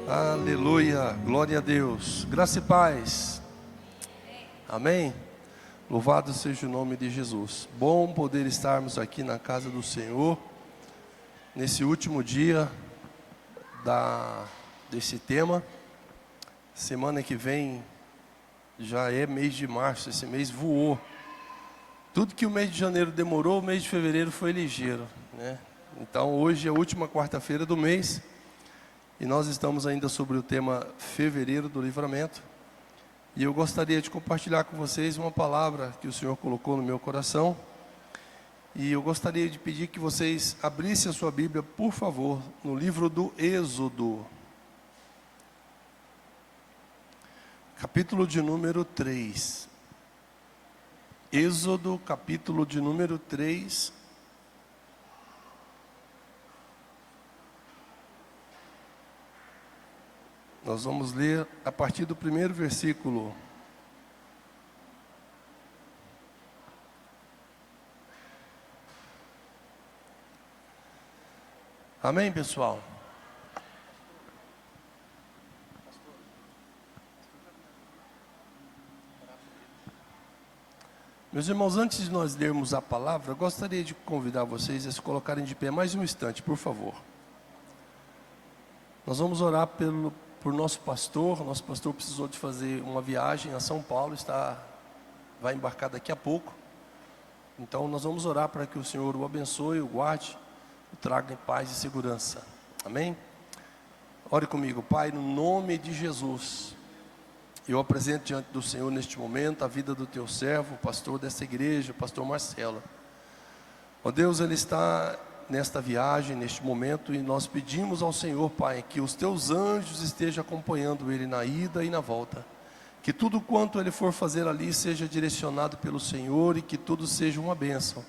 Aleluia, glória a Deus, graça e paz, amém? Louvado seja o nome de Jesus. Bom poder estarmos aqui na casa do Senhor, nesse último dia desse tema. Semana que vem já é mês de março, esse mês voou. Tudo que o mês de janeiro demorou, o mês de fevereiro foi ligeiro, né? Então hoje é a última quarta-feira do mês. E nós estamos ainda sobre o tema Fevereiro do Livramento. E eu gostaria de compartilhar com vocês uma palavra que o Senhor colocou no meu coração. E eu gostaria de pedir que vocês abrissem a sua Bíblia, por favor, no livro do Êxodo. Capítulo de número 3. Êxodo, capítulo de número 3. Nós vamos ler a partir do primeiro versículo. Amém, pessoal? Meus irmãos, antes de nós lermos a palavra, eu gostaria de convidar vocês a se colocarem de pé mais um instante, por favor. Nós vamos orar por nosso pastor. Nosso pastor precisou de fazer uma viagem a São Paulo, vai embarcar daqui a pouco. Então nós vamos orar para que o Senhor o abençoe, o guarde, o traga em paz e segurança. Amém? Ore comigo. Pai, no nome de Jesus, eu apresento diante do Senhor neste momento a vida do teu servo, o pastor dessa igreja, o pastor Marcelo. Ó Deus, ele está nesta viagem, neste momento, e nós pedimos ao Senhor, Pai, que os teus anjos estejam acompanhando ele na ida e na volta, que tudo quanto ele for fazer ali seja direcionado pelo Senhor, e que tudo seja uma bênção,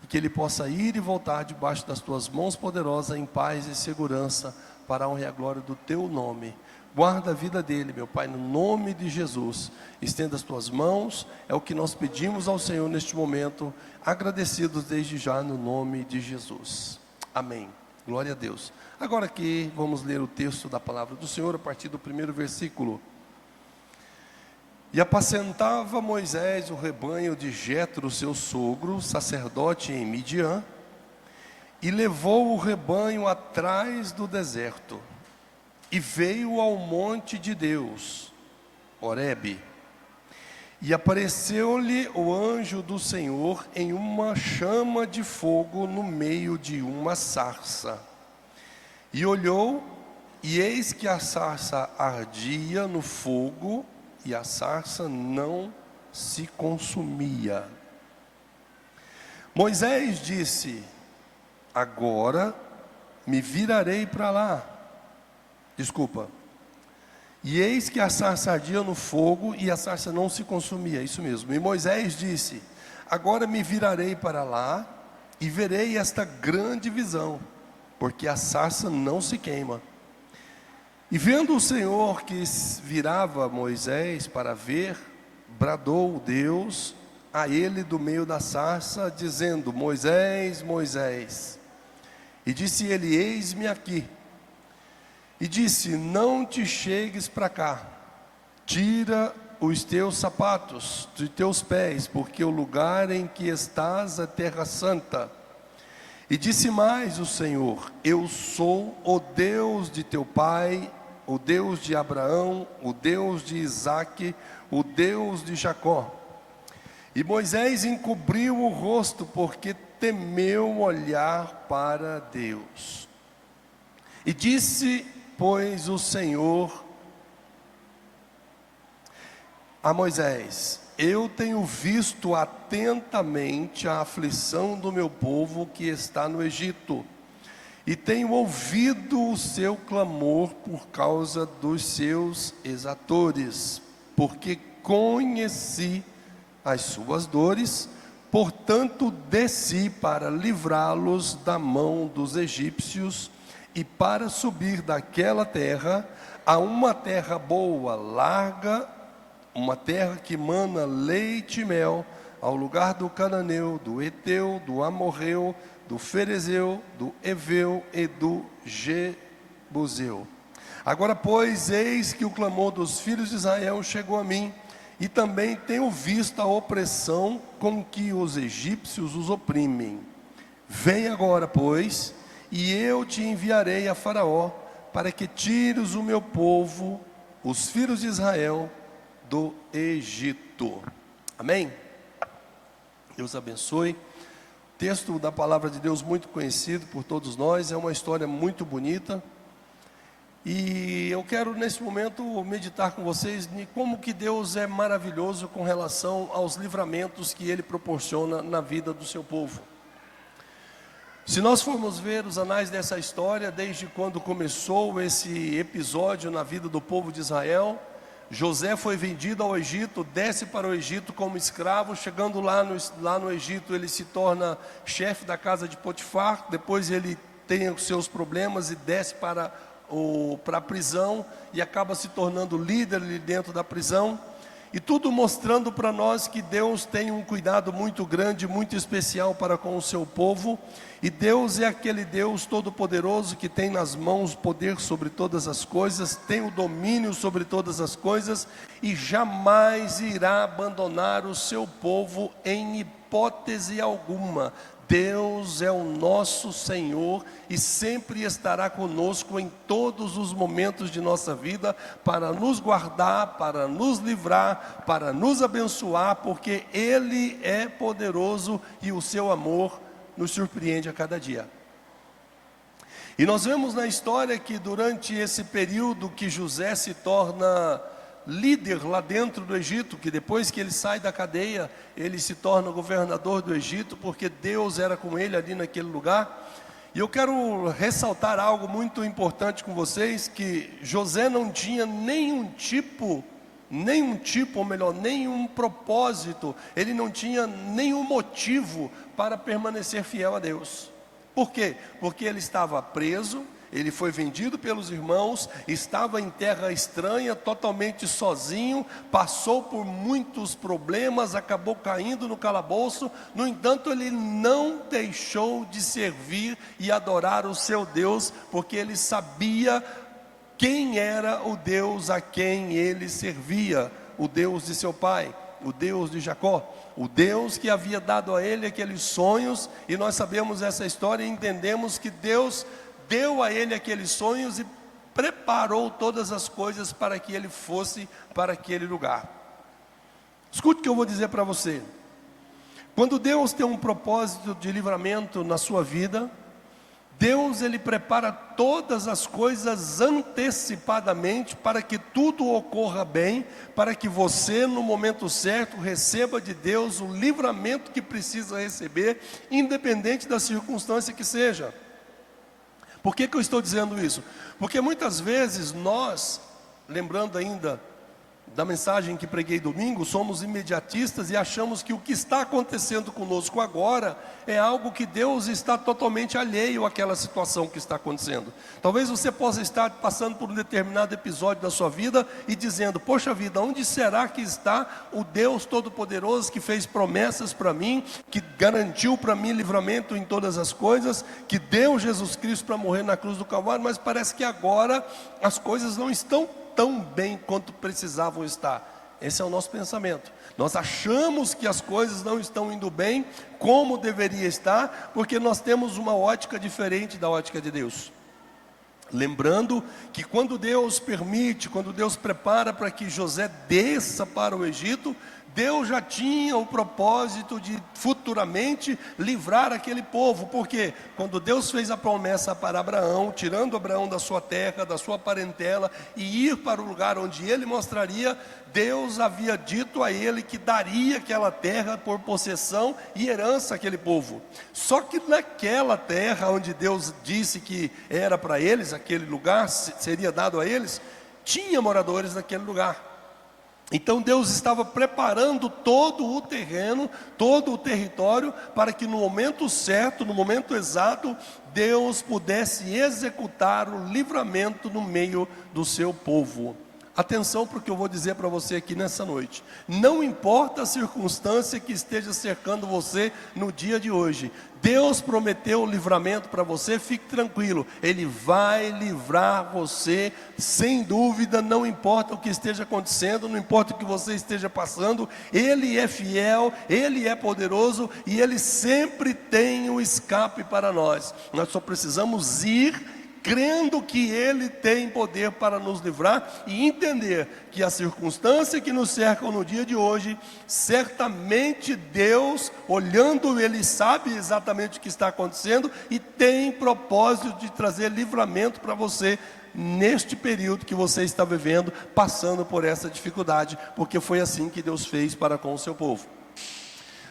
e que ele possa ir e voltar debaixo das tuas mãos poderosas, em paz e segurança, para a honra e a glória do teu nome. Guarda a vida dele, meu Pai, no nome de Jesus. Estenda as tuas mãos, é o que nós pedimos ao Senhor neste momento, agradecidos desde já no nome de Jesus. Amém. Glória a Deus. Agora aqui vamos ler o texto da palavra do Senhor a partir do primeiro versículo. E apacentava Moisés o rebanho de Jetro, seu sogro, sacerdote em Midian, e levou o rebanho atrás do deserto. E veio ao monte de Deus, Horebe, e apareceu-lhe o anjo do Senhor em uma chama de fogo no meio de uma sarça. E olhou, e eis que a sarça ardia no fogo, e a sarça não se consumia. Moisés disse: agora me virarei para lá. E eis que a sarça ardia no fogo e a sarça não se consumia, isso mesmo. E Moisés disse: agora me virarei para lá e verei esta grande visão, porque a sarça não se queima. E vendo o Senhor que virava Moisés para ver, bradou Deus a ele do meio da sarça, dizendo: Moisés, Moisés. E disse ele: eis-me aqui. E disse: não te chegues para cá, tira os teus sapatos de teus pés, porque o lugar em que estás é terra santa. E disse mais o Senhor: eu sou o Deus de teu pai, o Deus de Abraão, o Deus de Isaque, o Deus de Jacó. E Moisés encobriu o rosto, porque temeu olhar para Deus. E disse, pois, o Senhor a Moisés: eu tenho visto atentamente a aflição do meu povo que está no Egito, e tenho ouvido o seu clamor por causa dos seus exatores, porque conheci as suas dores, portanto desci para livrá-los da mão dos egípcios, e para subir daquela terra a uma terra boa, larga, uma terra que mana leite e mel, ao lugar do cananeu, do Eteu, do Amorreu, do Ferezeu, do Eveu e do Jebuseu. Agora, pois, eis que o clamor dos filhos de Israel chegou a mim, e também tenho visto a opressão com que os egípcios os oprimem. Vem agora, pois, e eu te enviarei a Faraó, para que tires o meu povo, os filhos de Israel, do Egito. Amém? Deus abençoe. Texto da palavra de Deus muito conhecido por todos nós, é uma história muito bonita. E eu quero nesse momento meditar com vocês em como que Deus é maravilhoso com relação aos livramentos que Ele proporciona na vida do seu povo. Se nós formos ver os anais dessa história, desde quando começou esse episódio na vida do povo de Israel, José foi vendido ao Egito, desce para o Egito como escravo. Chegando lá no Egito, ele se torna chefe da casa de Potifar. Depois ele tem os seus problemas e desce para a prisão e acaba se tornando líder ali dentro da prisão. E tudo mostrando para nós que Deus tem um cuidado muito grande, muito especial para com o seu povo. E Deus é aquele Deus todo-poderoso que tem nas mãos poder sobre todas as coisas, tem o domínio sobre todas as coisas e jamais irá abandonar o seu povo em hipótese alguma. Deus é o nosso Senhor e sempre estará conosco em todos os momentos de nossa vida, para nos guardar, para nos livrar, para nos abençoar, porque Ele é poderoso e o seu amor nos surpreende a cada dia. E nós vemos na história que durante esse período que José se torna líder lá dentro do Egito, que depois que ele sai da cadeia, ele se torna governador do Egito, porque Deus era com ele ali naquele lugar. E eu quero ressaltar algo muito importante com vocês, que José não tinha nenhum propósito, ele não tinha nenhum motivo para permanecer fiel a Deus. Por quê? Porque ele estava preso, ele foi vendido pelos irmãos, estava em terra estranha, totalmente sozinho, passou por muitos problemas, acabou caindo no calabouço. No entanto, ele não deixou de servir e adorar o seu Deus, porque ele sabia quem era o Deus a quem ele servia, o Deus de seu pai, o Deus de Jacó, o Deus que havia dado a ele aqueles sonhos. E nós sabemos essa história e entendemos que Deus deu a ele aqueles sonhos e preparou todas as coisas para que ele fosse para aquele lugar. Escute o que eu vou dizer para você. Quando Deus tem um propósito de livramento na sua vida, Deus ele prepara todas as coisas antecipadamente para que tudo ocorra bem, para que você no momento certo receba de Deus o livramento que precisa receber, independente da circunstância que seja. Por que eu estou dizendo isso? Porque muitas vezes nós, lembrando ainda da mensagem que preguei domingo, somos imediatistas e achamos que o que está acontecendo conosco agora é algo que Deus está totalmente alheio àquela situação que está acontecendo. Talvez você possa estar passando por um determinado episódio da sua vida e dizendo: poxa vida, onde será que está o Deus Todo-Poderoso que fez promessas para mim, que garantiu para mim livramento em todas as coisas, que deu Jesus Cristo para morrer na cruz do Calvário, mas parece que agora as coisas não estão tão bem quanto precisavam estar. Esse é o nosso pensamento. Nós achamos que as coisas não estão indo bem como deveria estar, porque nós temos uma ótica diferente da ótica de Deus. Lembrando que quando Deus permite, quando Deus prepara para que José desça para o Egito, Deus já tinha o propósito de futuramente livrar aquele povo. Porque quando Deus fez a promessa para Abraão, tirando Abraão da sua terra, da sua parentela, e ir para o lugar onde ele mostraria, Deus havia dito a ele que daria aquela terra por possessão e herança àquele povo. Só que naquela terra onde Deus disse que era para eles, aquele lugar seria dado a eles, tinha moradores naquele lugar. Então Deus estava preparando todo o terreno, todo o território, para que no momento certo, no momento exato, Deus pudesse executar o livramento no meio do seu povo. Atenção para o que eu vou dizer para você aqui nessa noite. Não importa a circunstância que esteja cercando você no dia de hoje. Deus prometeu o livramento para você, fique tranquilo. Ele vai livrar você, sem dúvida, não importa o que esteja acontecendo, não importa o que você esteja passando. Ele é fiel, Ele é poderoso e Ele sempre tem o escape para nós. Nós só precisamos ir crendo que Ele tem poder para nos livrar e entender que a circunstância que nos cerca no dia de hoje, certamente Deus, olhando, Ele sabe exatamente o que está acontecendo e tem propósito de trazer livramento para você neste período que você está vivendo, passando por essa dificuldade, porque foi assim que Deus fez para com o seu povo.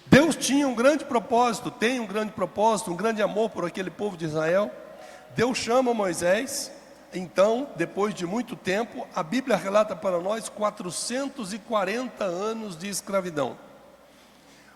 Deus tinha um grande propósito, tem um grande propósito, um grande amor por aquele povo de Israel. Deus chama Moisés, então, depois de muito tempo, a Bíblia relata para nós 440 anos de escravidão.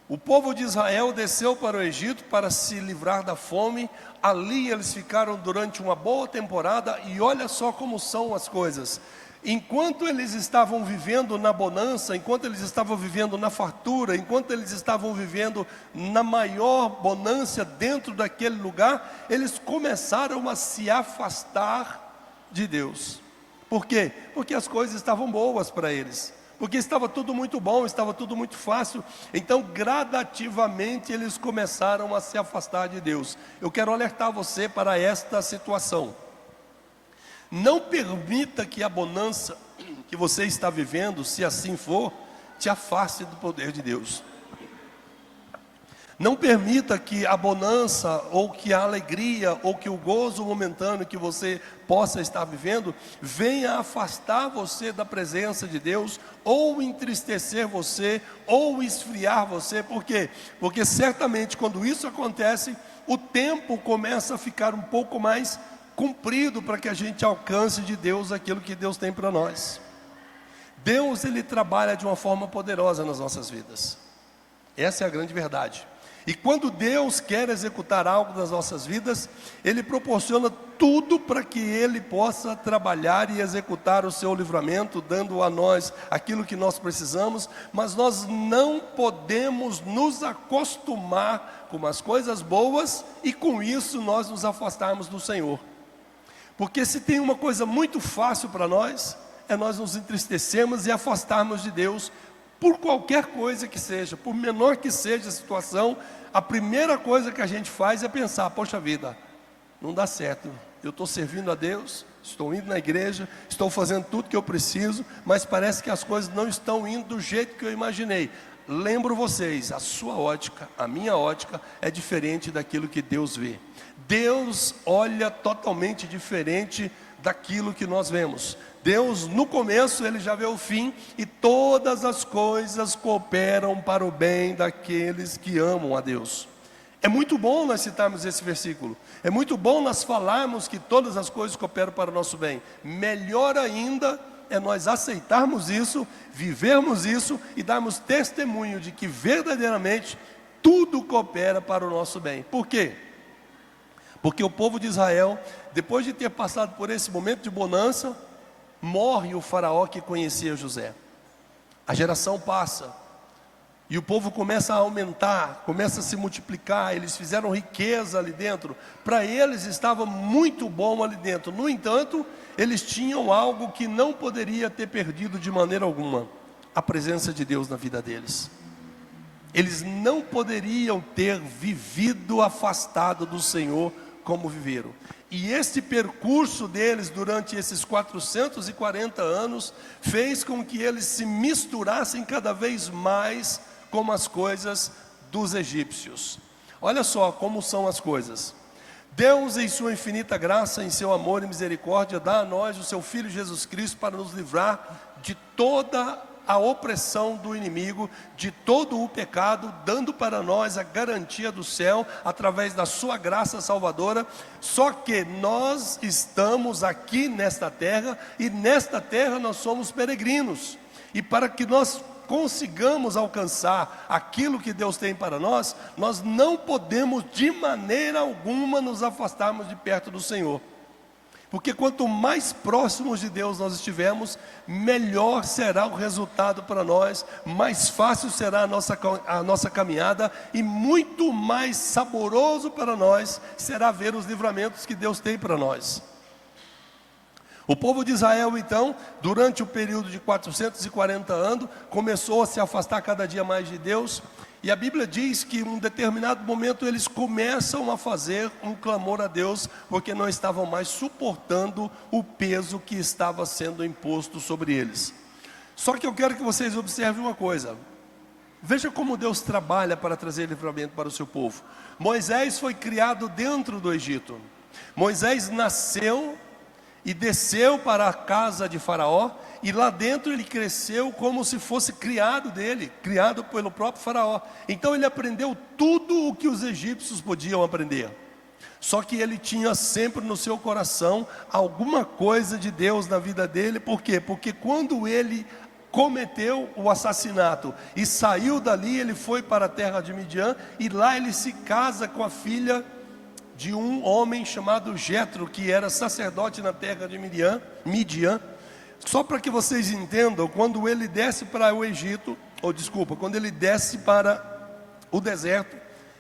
O povo de Israel desceu para o Egito para se livrar da fome. Ali eles ficaram durante uma boa temporada e olha só como são as coisas. Enquanto eles estavam vivendo na bonança, enquanto eles estavam vivendo na fartura, enquanto eles estavam vivendo na maior bonança dentro daquele lugar, eles começaram a se afastar de Deus. Por quê? Porque as coisas estavam boas para eles, porque estava tudo muito bom, estava tudo muito fácil. Então gradativamente eles começaram a se afastar de Deus. Eu quero alertar você para esta situação. Não permita que a bonança que você está vivendo, se assim for, te afaste do poder de Deus. Não permita que a bonança, ou que a alegria, ou que o gozo momentâneo que você possa estar vivendo, venha afastar você da presença de Deus, ou entristecer você, ou esfriar você. Por quê? Porque certamente quando isso acontece, o tempo começa a ficar um pouco mais cumprido para que a gente alcance de Deus aquilo que Deus tem para nós. Deus, Ele trabalha de uma forma poderosa nas nossas vidas. Essa é a grande verdade. E quando Deus quer executar algo nas nossas vidas, Ele proporciona tudo para que Ele possa trabalhar e executar o seu livramento, dando a nós aquilo que nós precisamos, mas nós não podemos nos acostumar com as coisas boas e com isso nós nos afastarmos do Senhor. Porque se tem uma coisa muito fácil para nós, é nós nos entristecermos e afastarmos de Deus, por qualquer coisa que seja, por menor que seja a situação. A primeira coisa que a gente faz é pensar, poxa vida, não dá certo, eu estou servindo a Deus, estou indo na igreja, estou fazendo tudo que eu preciso, mas parece que as coisas não estão indo do jeito que eu imaginei. Lembro vocês, a sua ótica, a minha ótica é diferente daquilo que Deus vê. Deus olha totalmente diferente daquilo que nós vemos. Deus, no começo, Ele já vê o fim, e todas as coisas cooperam para o bem daqueles que amam a Deus. É muito bom nós citarmos esse versículo, é muito bom nós falarmos que todas as coisas cooperam para o nosso bem. Melhor ainda é nós aceitarmos isso, vivermos isso e darmos testemunho de que verdadeiramente tudo coopera para o nosso bem. Por quê? Porque o povo de Israel, depois de ter passado por esse momento de bonança, morre o faraó que conhecia José. A geração passa e o povo começa a aumentar, começa a se multiplicar. Eles fizeram riqueza ali dentro, para eles estava muito bom ali dentro. No entanto, eles tinham algo que não poderia ter perdido de maneira alguma: a presença de Deus na vida deles. Eles não poderiam ter vivido afastado do Senhor como viveram. E esse percurso deles durante esses 440 anos fez com que eles se misturassem cada vez mais com as coisas dos egípcios. Olha só como são as coisas. Deus, em sua infinita graça, em seu amor e misericórdia, dá a nós o seu Filho Jesus Cristo para nos livrar de toda a opressão do inimigo, de todo o pecado, dando para nós a garantia do céu, através da sua graça salvadora. Só que nós estamos aqui nesta terra, e nesta terra nós somos peregrinos, e para que nós consigamos alcançar aquilo que Deus tem para nós, nós não podemos de maneira alguma nos afastarmos de perto do Senhor. Porque quanto mais próximos de Deus nós estivermos, melhor será o resultado para nós, mais fácil será a nossa caminhada e muito mais saboroso para nós será ver os livramentos que Deus tem para nós. O povo de Israel, então, durante o período de 440 anos, começou a se afastar cada dia mais de Deus. E a Bíblia diz que em um determinado momento eles começam a fazer um clamor a Deus, porque não estavam mais suportando o peso que estava sendo imposto sobre eles. Só que eu quero que vocês observem uma coisa. Veja como Deus trabalha para trazer livramento para o seu povo. Moisés foi criado dentro do Egito. Moisés nasceu e desceu para a casa de Faraó, e lá dentro ele cresceu como se fosse criado pelo próprio Faraó. Então ele aprendeu tudo o que os egípcios podiam aprender. Só que ele tinha sempre no seu coração alguma coisa de Deus na vida dele. Por quê? Porque quando ele cometeu o assassinato e saiu dali, ele foi para a terra de Midian, e lá ele se casa com a filha de um homem chamado Jetro, que era sacerdote na terra de Midian. Só para que vocês entendam, quando ele desce para o Egito, quando ele desce para o deserto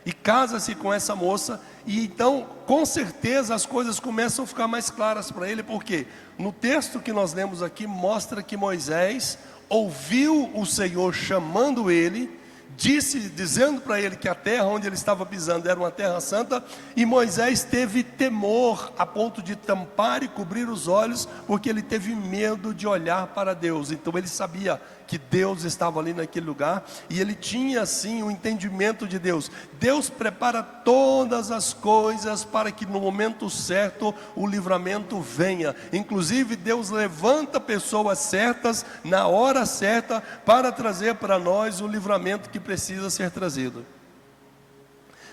e casa-se com essa moça, e então com certeza as coisas começam a ficar mais claras para ele, porque no texto que nós lemos aqui mostra que Moisés ouviu o Senhor chamando ele, dizendo para ele que a terra onde ele estava pisando era uma terra santa, e Moisés teve temor a ponto de tampar e cobrir os olhos, porque ele teve medo de olhar para Deus. Então ele sabia que Deus estava ali naquele lugar, e ele tinha assim o entendimento de Deus. Deus prepara todas as coisas para que no momento certo o livramento venha. Inclusive Deus levanta pessoas certas na hora certa para trazer para nós o livramento que precisa ser trazido.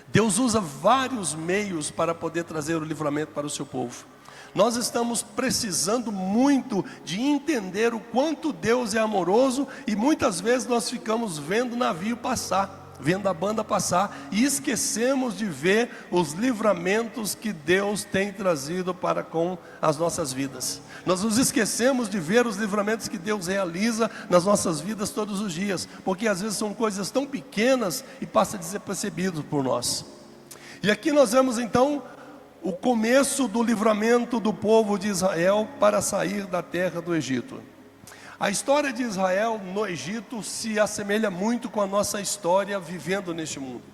Deus usa vários meios para poder trazer o livramento para o seu povo. Nós estamos precisando muito de entender o quanto Deus é amoroso, e muitas vezes nós ficamos vendo o navio passar, vendo a banda passar, e esquecemos de ver os livramentos que Deus tem trazido para com as nossas vidas. Nós nos esquecemos de ver os livramentos que Deus realiza nas nossas vidas todos os dias, porque às vezes são coisas tão pequenas e passa desapercebido por nós. E aqui nós vemos então o começo do livramento do povo de Israel para sair da terra do Egito. A história de Israel no Egito se assemelha muito com a nossa história vivendo neste mundo,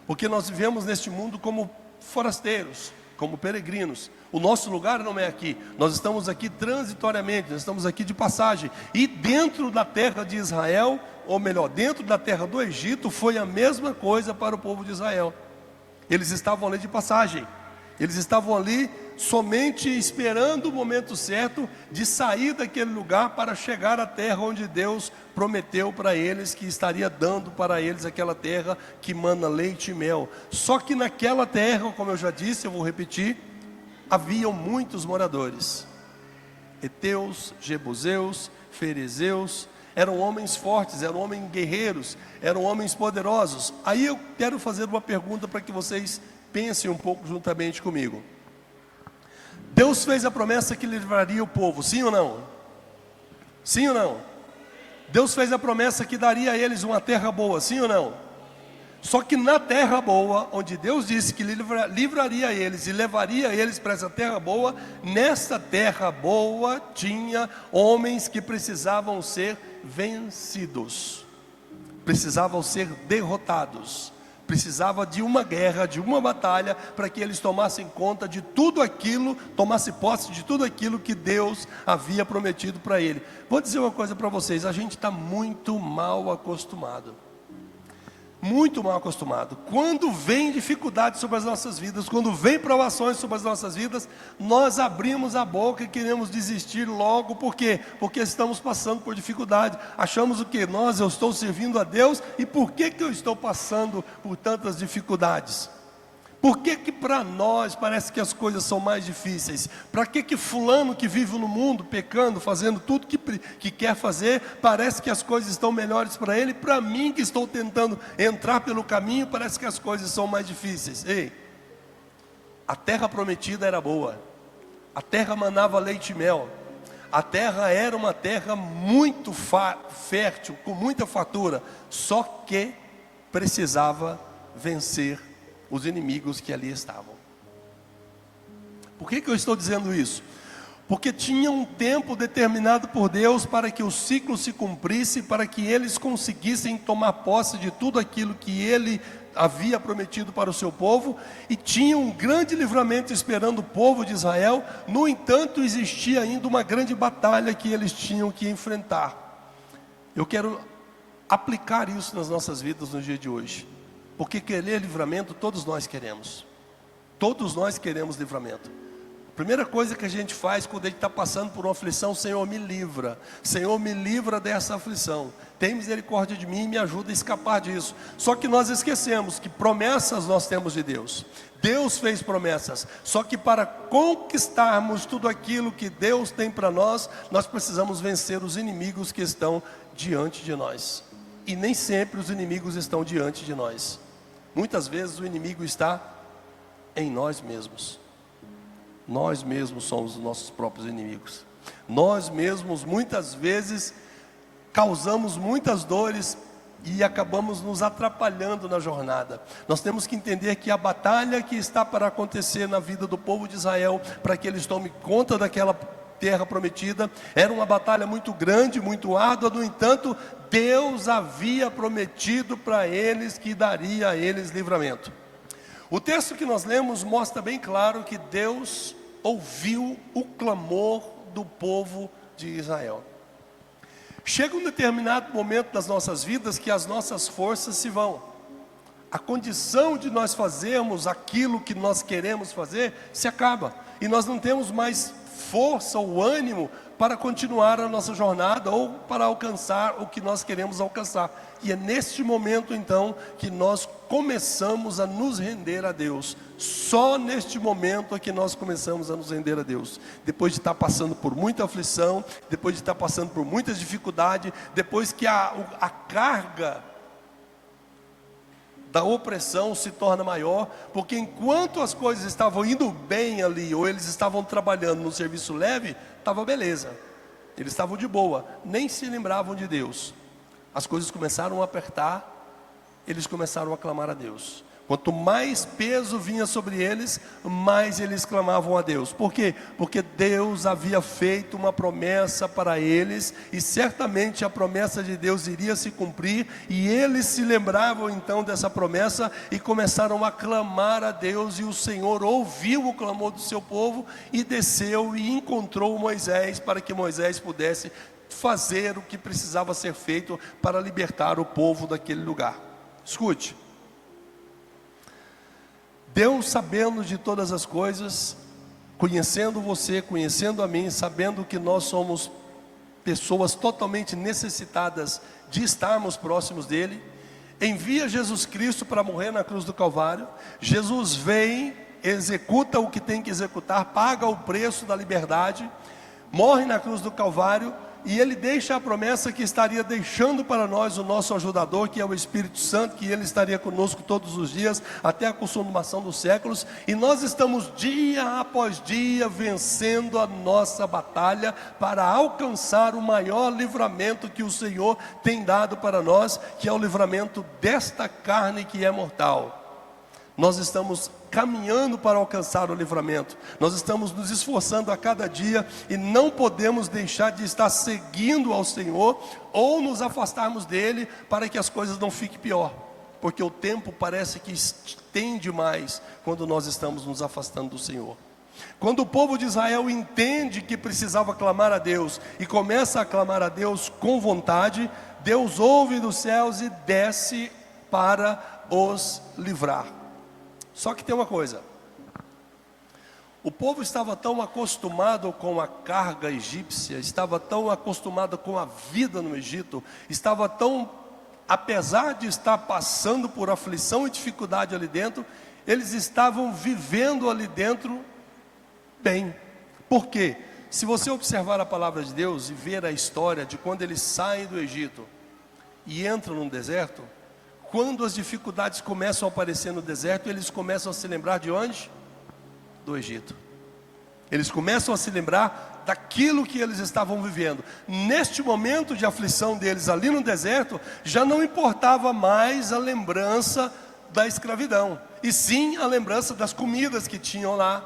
porque nós vivemos neste mundo como forasteiros, como peregrinos. O nosso lugar não é aqui, nós estamos aqui transitoriamente, nós estamos aqui de passagem. E dentro da terra de Israel, ou melhor, dentro da terra do Egito, foi a mesma coisa para o povo de Israel. Eles estavam ali de passagem. Eles estavam ali somente esperando o momento certo de sair daquele lugar para chegar à terra onde Deus prometeu para eles que estaria dando para eles aquela terra que mana leite e mel. Só que naquela terra, como eu já disse, eu vou repetir, haviam muitos moradores. Heteus, Jebuseus, Ferezeus, eram homens fortes, eram homens guerreiros, eram homens poderosos. Aí eu quero fazer uma pergunta para que vocês pensem um pouco juntamente comigo. Deus fez a promessa que livraria o povo, sim ou não? Sim ou não? Deus fez a promessa que daria a eles uma terra boa, sim ou não? Só que na terra boa, onde Deus disse que livraria eles e levaria eles para essa terra boa, nessa terra boa tinha homens que precisavam ser vencidos, precisavam ser derrotados. Precisava de uma guerra, de uma batalha, para que eles tomassem conta de tudo aquilo, tomassem posse de tudo aquilo que Deus havia prometido para ele. Vou dizer uma coisa para vocês, a gente está muito mal acostumado. Muito mal acostumado. Quando vem dificuldade sobre as nossas vidas, quando vem provações sobre as nossas vidas, nós abrimos a boca e queremos desistir logo. Por quê? Porque estamos passando por dificuldade. Achamos o quê? Eu estou servindo a Deus, e por que eu estou passando por tantas dificuldades? Por que para nós parece que as coisas são mais difíceis? Para que fulano que vive no mundo pecando, fazendo tudo que quer fazer, parece que as coisas estão melhores para ele? Para mim que estou tentando entrar pelo caminho, parece que as coisas são mais difíceis. Ei, a terra prometida era boa. a terra manava leite e mel, a terra era uma terra muito fértil, com muita fartura, só que precisava vencer os inimigos que ali estavam. Por que eu estou dizendo isso? Porque tinha um tempo determinado por Deus para que o ciclo se cumprisse, para que eles conseguissem tomar posse de tudo aquilo que Ele havia prometido para o seu povo, e tinha um grande livramento esperando o povo de Israel. No entanto, existia ainda uma grande batalha que eles tinham que enfrentar. Eu quero aplicar isso nas nossas vidas no dia de hoje, porque querer livramento todos nós queremos. Todos nós queremos livramento. Primeira coisa que a gente faz quando a gente está passando por uma aflição: Senhor, me livra. Senhor, me livra dessa aflição. Tem misericórdia de mim e me ajuda a escapar disso. Só que nós esquecemos que promessas nós temos de Deus. Deus fez promessas. Só que para conquistarmos tudo aquilo que Deus tem para nós, nós precisamos vencer os inimigos que estão diante de nós. E nem sempre os inimigos estão diante de nós. Muitas vezes o inimigo está em nós mesmos. Nós mesmos somos os nossos próprios inimigos. Nós mesmos muitas vezes causamos muitas dores e acabamos nos atrapalhando na jornada. Nós temos que entender que a batalha que está para acontecer na vida do povo de Israel, para que eles tomem conta daquela terra prometida, era uma batalha muito grande, muito árdua. No entanto, Deus havia prometido para eles que daria a eles livramento. O texto que nós lemos mostra bem claro que Deus ouviu o clamor do povo de Israel. Chega um determinado momento das nossas vidas que as nossas forças se vão. A condição de nós fazermos aquilo que nós queremos fazer se acaba. E nós não temos mais força ou ânimo para continuar a nossa jornada ou para alcançar o que nós queremos alcançar. E é neste momento então que nós começamos a nos render a Deus. Só neste momento é que nós começamos a nos render a Deus. Depois de estar passando por muita aflição, depois de estar passando por muitas dificuldades, depois que a carga da opressão se torna maior, porque enquanto as coisas estavam indo bem ali, ou eles estavam trabalhando no serviço leve, estava beleza, eles estavam de boa, nem se lembravam de Deus. As coisas começaram a apertar, eles começaram a clamar a Deus. Quanto mais peso vinha sobre eles, mais eles clamavam a Deus. Por quê? Porque Deus havia feito uma promessa para eles, e certamente a promessa de Deus iria se cumprir, e eles se lembravam então dessa promessa, e começaram a clamar a Deus, e o Senhor ouviu o clamor do seu povo, e desceu e encontrou Moisés, para que Moisés pudesse fazer o que precisava ser feito para libertar o povo daquele lugar. Escute. Deus, sabendo de todas as coisas, conhecendo você, conhecendo a mim, sabendo que nós somos pessoas totalmente necessitadas de estarmos próximos dEle, envia Jesus Cristo para morrer na cruz do Calvário. Jesus vem, executa o que tem que executar, paga o preço da liberdade, morre na cruz do Calvário, e Ele deixa a promessa que estaria deixando para nós o nosso ajudador, que é o Espírito Santo, que Ele estaria conosco todos os dias, até a consumação dos séculos. E nós estamos dia após dia vencendo a nossa batalha para alcançar o maior livramento que o Senhor tem dado para nós, que é o livramento desta carne que é mortal. Nós estamos caminhando para alcançar o livramento. Nós estamos nos esforçando a cada dia, e não podemos deixar de estar seguindo ao Senhor, ou nos afastarmos dEle, para que as coisas não fiquem pior. Porque o tempo parece que estende mais quando nós estamos nos afastando do Senhor. Quando o povo de Israel entende que precisava clamar a Deus, e começa a clamar a Deus com vontade, Deus ouve dos céus e desce para os livrar. Só que tem uma coisa: o povo estava tão acostumado com a carga egípcia, estava tão acostumado com a vida no Egito, estava tão, apesar de estar passando por aflição e dificuldade ali dentro, eles estavam vivendo ali dentro bem. Por quê? Se você observar a palavra de Deus e ver a história de quando eles saem do Egito e entram no deserto, quando as dificuldades começam a aparecer no deserto, eles começam a se lembrar de onde? Do Egito. Eles começam a se lembrar daquilo que eles estavam vivendo. Neste momento de aflição deles ali no deserto, já não importava mais a lembrança da escravidão, e sim a lembrança das comidas que tinham lá,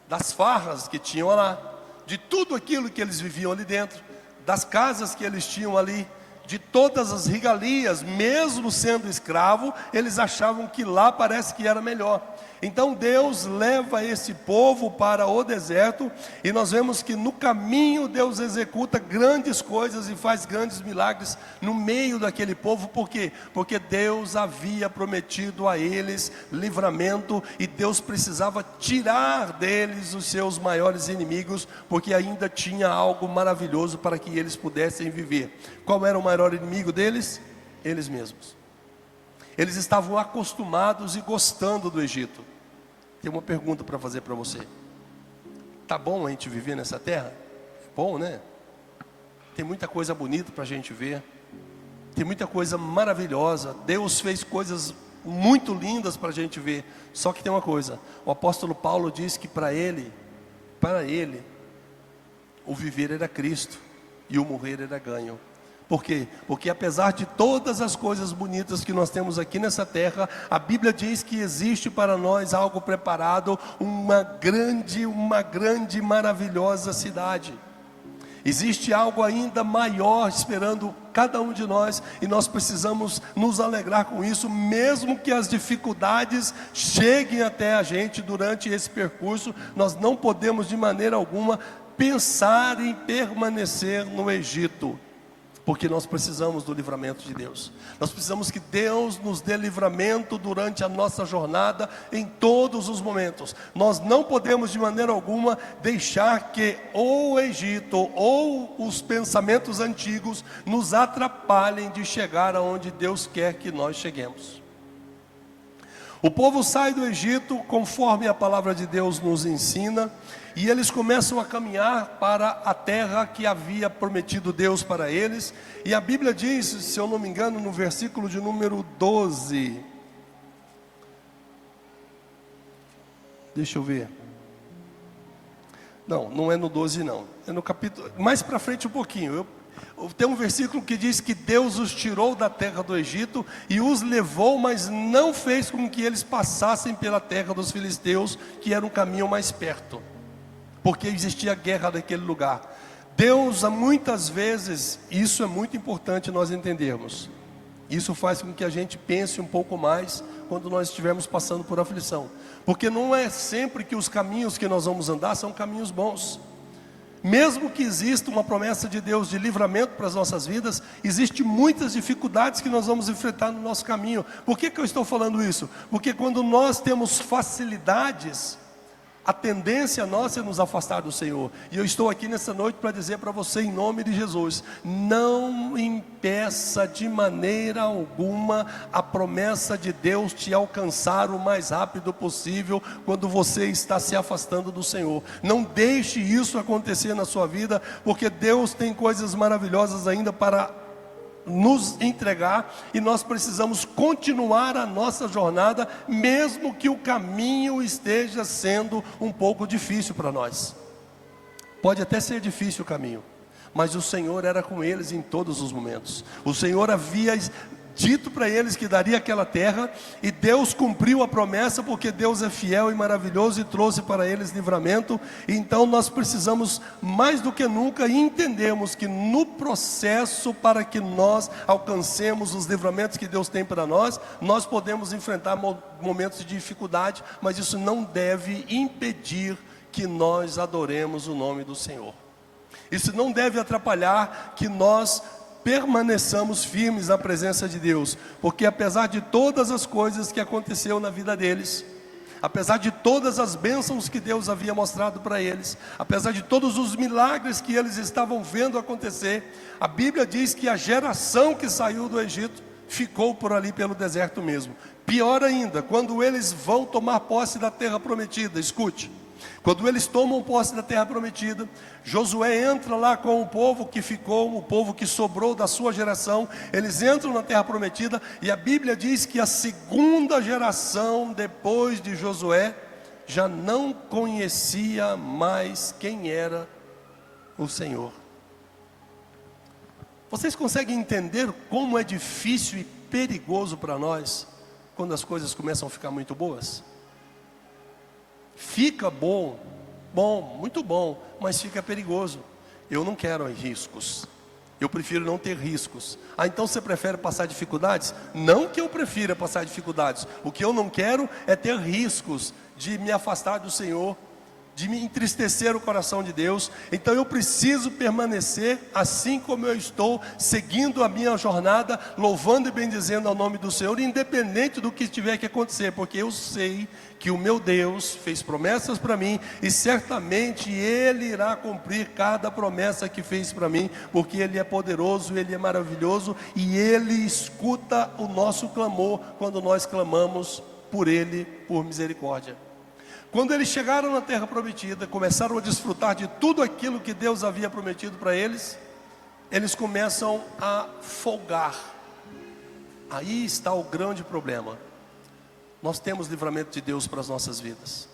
das farras que tinham lá, de tudo aquilo que eles viviam ali dentro, das casas que eles tinham ali, de todas as regalias. Mesmo sendo escravo, eles achavam que lá parece que era melhor. Então Deus leva esse povo para o deserto, e nós vemos que no caminho Deus executa grandes coisas e faz grandes milagres no meio daquele povo. Por quê? Porque Deus havia prometido a eles livramento, e Deus precisava tirar deles os seus maiores inimigos, porque ainda tinha algo maravilhoso para que eles pudessem viver. Qual era o maior inimigo deles? Eles mesmos. Eles estavam acostumados e gostando do Egito. Tem uma pergunta para fazer para você. Tá bom a gente viver nessa terra? É bom, né? Tem muita coisa bonita para a gente ver. Tem muita coisa maravilhosa. Deus fez coisas muito lindas para a gente ver. Só que tem uma coisa. O apóstolo Paulo diz que para ele, o viver era Cristo e o morrer era ganho. Por quê? Porque apesar de todas as coisas bonitas que nós temos aqui nessa terra, a Bíblia diz que existe para nós algo preparado, uma grande, maravilhosa cidade. Existe algo ainda maior esperando cada um de nós, e nós precisamos nos alegrar com isso, mesmo que as dificuldades cheguem até a gente durante esse percurso. Nós não podemos de maneira alguma pensar em permanecer no Egito, porque nós precisamos do livramento de Deus. Nós precisamos que Deus nos dê livramento durante a nossa jornada, em todos os momentos. Nós não podemos de maneira alguma deixar que o Egito ou os pensamentos antigos nos atrapalhem de chegar aonde Deus quer que nós cheguemos. O povo sai do Egito conforme a palavra de Deus nos ensina, e eles começam a caminhar para a terra que havia prometido Deus para eles. E a Bíblia diz, se eu não me engano, no versículo de número 12, deixa eu ver, não é no 12 não, é no capítulo, mais para frente um pouquinho. Tem um versículo que diz que Deus os tirou da terra do Egito e os levou, mas não fez com que eles passassem pela terra dos filisteus, que era um caminho mais perto, porque existia guerra naquele lugar. Deus, muitas vezes, isso é muito importante nós entendermos, isso faz com que a gente pense um pouco mais quando nós estivermos passando por aflição, porque não é sempre que os caminhos que nós vamos andar são caminhos bons. Mesmo que exista uma promessa de Deus de livramento para as nossas vidas, existem muitas dificuldades que nós vamos enfrentar no nosso caminho. Por que eu estou falando isso? Porque quando nós temos facilidades, a tendência nossa é nos afastar do Senhor. E eu estou aqui nessa noite para dizer para você, em nome de Jesus, não impeça de maneira alguma a promessa de Deus te alcançar o mais rápido possível quando você está se afastando do Senhor. Não deixe isso acontecer na sua vida, porque Deus tem coisas maravilhosas ainda para nos entregar, e nós precisamos continuar a nossa jornada, mesmo que o caminho esteja sendo um pouco difícil para nós. Pode até ser difícil o caminho, mas o Senhor era com eles em todos os momentos. O Senhor havia dito para eles que daria aquela terra, e Deus cumpriu a promessa, porque Deus é fiel e maravilhoso e trouxe para eles livramento. Então nós precisamos mais do que nunca entendermos que no processo para que nós alcancemos os livramentos que Deus tem para nós, nós podemos enfrentar momentos de dificuldade, mas isso não deve impedir que nós adoremos o nome do Senhor. Isso não deve atrapalhar que nós permaneçamos firmes na presença de Deus, porque apesar de todas as coisas que aconteceu na vida deles, apesar de todas as bênçãos que Deus havia mostrado para eles, apesar de todos os milagres que eles estavam vendo acontecer, a Bíblia diz que a geração que saiu do Egito ficou por ali pelo deserto mesmo. Pior ainda, quando eles vão tomar posse da terra prometida, escute, quando eles tomam posse da terra prometida, Josué entra lá com o povo que ficou, o povo que sobrou da sua geração. Eles entram na terra prometida, e a Bíblia diz que a segunda geração depois de Josué já não conhecia mais quem era o Senhor. Vocês conseguem entender como é difícil e perigoso para nós quando as coisas começam a ficar muito boas? Fica bom, muito bom, mas fica perigoso. Eu não quero riscos. Eu prefiro não ter riscos. Ah, então você prefere passar dificuldades? Não que eu prefira passar dificuldades. O que eu não quero é ter riscos de me afastar do Senhor, de me entristecer o coração de Deus. Então eu preciso permanecer assim como eu estou, seguindo a minha jornada, louvando e bendizendo ao nome do Senhor, independente do que tiver que acontecer, porque eu sei que o meu Deus fez promessas para mim, e certamente Ele irá cumprir cada promessa que fez para mim, porque Ele é poderoso, Ele é maravilhoso, e Ele escuta o nosso clamor, quando nós clamamos por Ele, por misericórdia. Quando eles chegaram na terra prometida, começaram a desfrutar de tudo aquilo que Deus havia prometido para eles, eles começam a folgar. Aí está o grande problema. Nós temos livramento de Deus para as nossas vidas.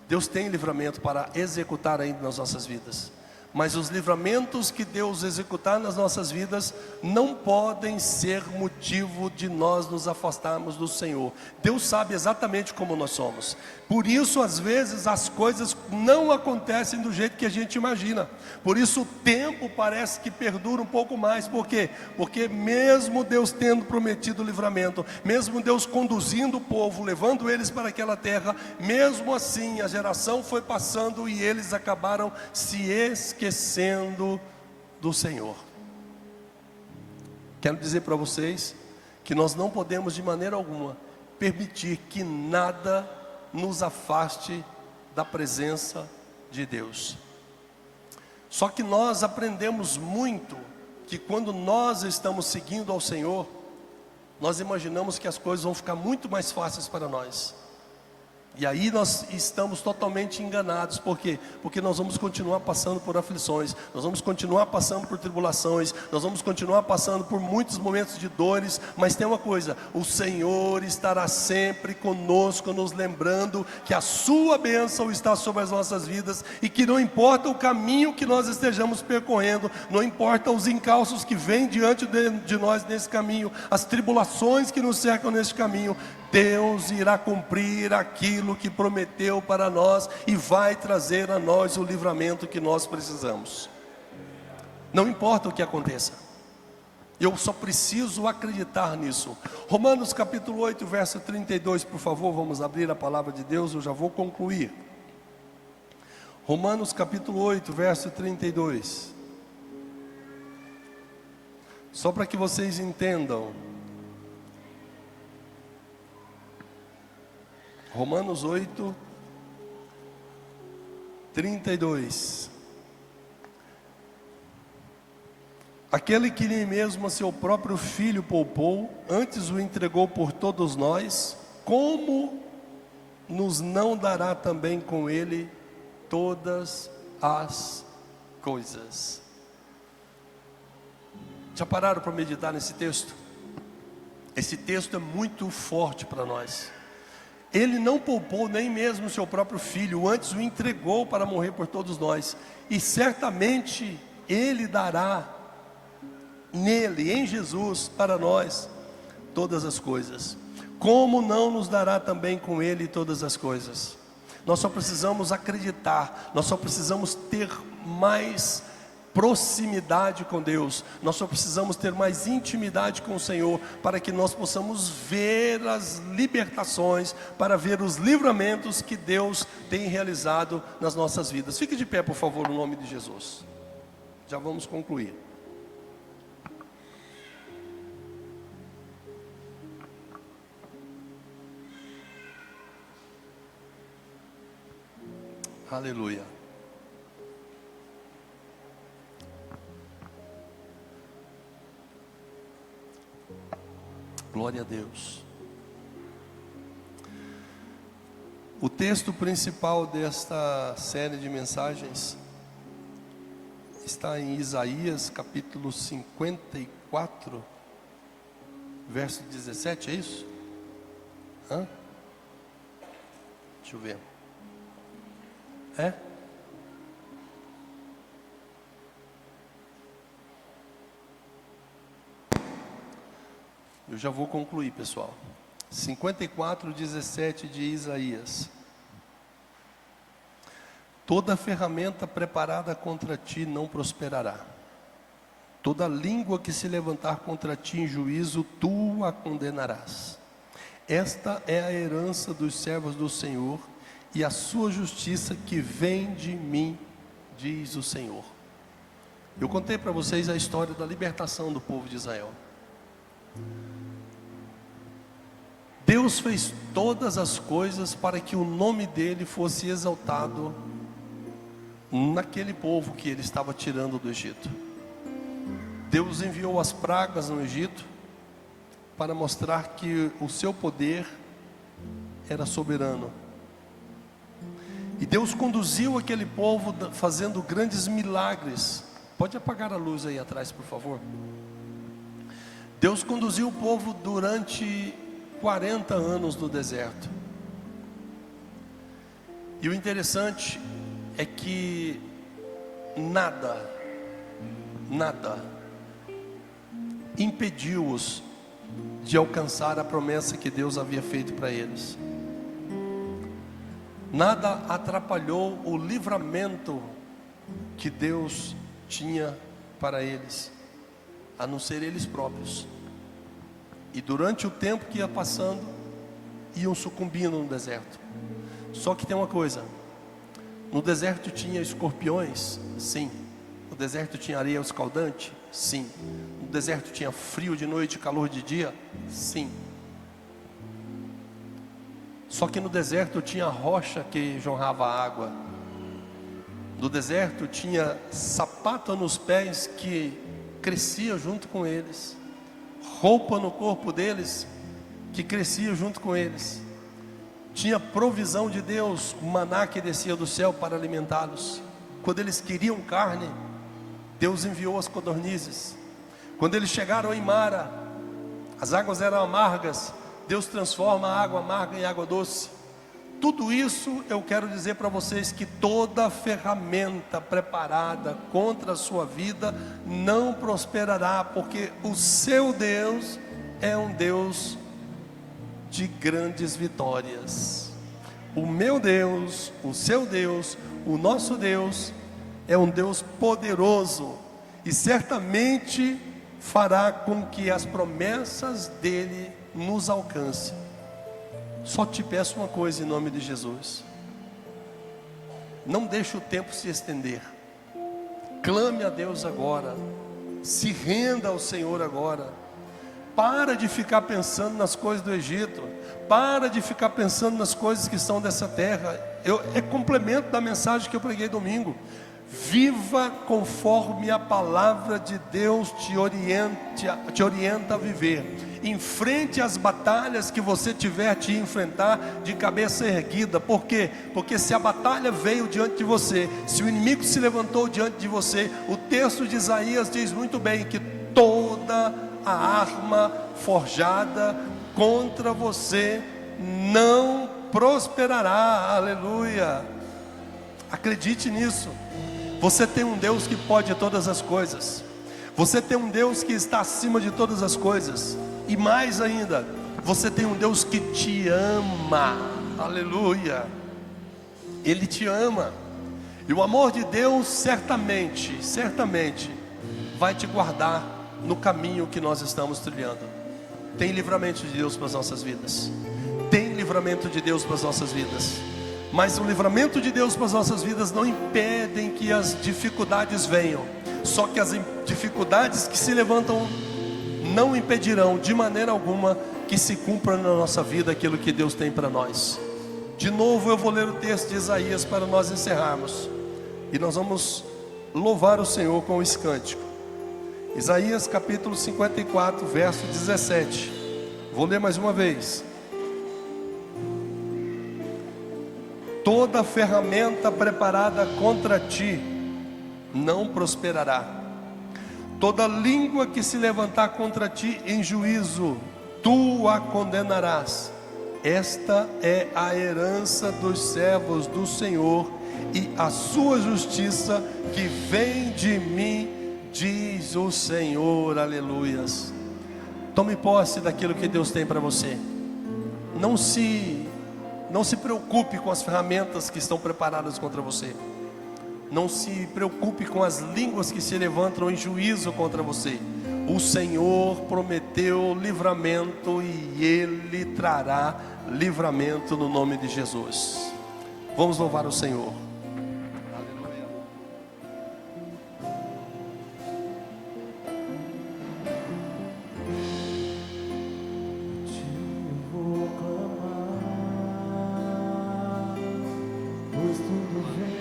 Deus tem livramento para executar ainda nas nossas vidas. Mas os livramentos que Deus executar nas nossas vidas não podem ser motivo de nós nos afastarmos do Senhor. Deus sabe exatamente como nós somos. Por isso, às vezes, as coisas não acontecem do jeito que a gente imagina. Por isso, o tempo parece que perdura um pouco mais. Por quê? Porque mesmo Deus tendo prometido o livramento, mesmo Deus conduzindo o povo, levando eles para aquela terra, mesmo assim, a geração foi passando e eles acabaram se esquecendo do Senhor. Quero dizer para vocês que nós não podemos de maneira alguma permitir que nada nos afaste da presença de Deus. Só que nós aprendemos muito que quando nós estamos seguindo ao Senhor, nós imaginamos que as coisas vão ficar muito mais fáceis para nós. E aí nós estamos totalmente enganados. Por quê? Porque nós vamos continuar passando por aflições, nós vamos continuar passando por tribulações, nós vamos continuar passando por muitos momentos de dores. Mas tem uma coisa: o Senhor estará sempre conosco, nos lembrando que a sua bênção está sobre as nossas vidas, e que não importa o caminho que nós estejamos percorrendo, não importa os encalços que vêm diante de nós nesse caminho, as tribulações que nos cercam nesse caminho, Deus irá cumprir aquilo que prometeu para nós e vai trazer a nós o livramento que nós precisamos. Não importa o que aconteça, eu só preciso acreditar nisso. Romanos capítulo 8, verso 32, por favor, vamos abrir a palavra de Deus, eu já vou concluir. Romanos capítulo 8, verso 32. Só para que vocês entendam. Romanos 8, 32. Aquele que nem mesmo a seu próprio filho poupou, antes o entregou por todos nós, como nos não dará também com ele todas as coisas? Já pararam para meditar nesse texto? Esse texto é muito forte para nós. Ele não poupou nem mesmo o seu próprio filho, antes o entregou para morrer por todos nós. E certamente Ele dará nele, em Jesus, para nós todas as coisas. Como não nos dará também com Ele todas as coisas? Nós só precisamos acreditar, nós só precisamos ter mais proximidade com Deus, nós só precisamos ter mais intimidade com o Senhor, para que nós possamos ver as libertações, para ver os livramentos que Deus tem realizado nas nossas vidas. Fique de pé, por favor, no nome de Jesus. Já vamos concluir. Aleluia. Glória a Deus. O texto principal desta série de mensagens está em Isaías capítulo 54, verso 17, é isso? Deixa eu ver. É? Eu já vou concluir, pessoal. 54:17 de Isaías. Toda ferramenta preparada contra ti não prosperará. Toda língua que se levantar contra ti em juízo, tu a condenarás. Esta é a herança dos servos do Senhor e a sua justiça que vem de mim, diz o Senhor. Eu contei para vocês a história da libertação do povo de Israel. Deus fez todas as coisas para que o nome dele fosse exaltado naquele povo que ele estava tirando do Egito. Deus enviou as pragas no Egito para mostrar que o seu poder era soberano. E Deus conduziu aquele povo fazendo grandes milagres. Pode apagar a luz aí atrás, por favor. Deus conduziu o povo durante 40 anos no deserto. E o interessante é que nada impediu-os de alcançar a promessa que Deus havia feito para eles. Nada atrapalhou o livramento que Deus tinha para eles, a não ser eles próprios. E durante o tempo que ia passando, iam sucumbindo no deserto. Só que tem uma coisa: no deserto tinha escorpiões? Sim. No deserto tinha areia escaldante? Sim. No deserto tinha frio de noite e calor de dia? Sim. Só que no deserto tinha rocha que jorrava água. No deserto tinha sapato nos pés que crescia junto com eles, roupa no corpo deles que crescia junto com eles. Tinha provisão de Deus, maná que descia do céu para alimentá-los. Quando eles queriam carne, Deus enviou as codornizes. Quando eles chegaram em Mara, as águas eram amargas, Deus transforma a água amarga em água doce. Tudo isso eu quero dizer para vocês que toda ferramenta preparada contra a sua vida não prosperará, porque o seu Deus é um Deus de grandes vitórias. O meu Deus, o seu Deus, o nosso Deus é um Deus poderoso e certamente fará com que as promessas dele nos alcancem. Só te peço uma coisa em nome de Jesus: não deixe o tempo se estender. Clame a Deus agora, se renda ao Senhor agora. Para de ficar pensando nas coisas do Egito, para de ficar pensando nas coisas que são dessa terra. É complemento da mensagem que eu preguei domingo. Viva conforme a palavra de Deus te orienta a viver. Enfrente as batalhas que você tiver de enfrentar de cabeça erguida. Por quê? Porque se a batalha veio diante de você, se o inimigo se levantou diante de você, o texto de Isaías diz muito bem que toda a arma forjada contra você não prosperará. Aleluia. Acredite nisso. Você tem um Deus que pode todas as coisas. Você tem um Deus que está acima de todas as coisas. E mais ainda, você tem um Deus que te ama. Aleluia. Ele te ama. E o amor de Deus certamente vai te guardar no caminho que nós estamos trilhando. Tem livramento de Deus para as nossas vidas. Tem livramento de Deus para as nossas vidas. Mas o livramento de Deus para as nossas vidas não impedem que as dificuldades venham. Só que as dificuldades que se levantam não impedirão de maneira alguma que se cumpra na nossa vida aquilo que Deus tem para nós. De novo eu vou ler o texto de Isaías para nós encerrarmos. E nós vamos louvar o Senhor com esse cântico. Isaías capítulo 54, verso 17. Vou ler mais uma vez. Toda ferramenta preparada contra ti não prosperará. Toda língua que se levantar contra ti em juízo, tu a condenarás. Esta é a herança dos servos do Senhor e a sua justiça que vem de mim, diz o Senhor. Aleluias. Tome posse daquilo que Deus tem para você. Não se preocupe com as ferramentas que estão preparadas contra você. Não se preocupe com as línguas que se levantam em juízo contra você. O Senhor prometeu livramento e Ele trará livramento no nome de Jesus. Vamos louvar o Senhor. Aleluia. Eu vou clamar, pois tudo vem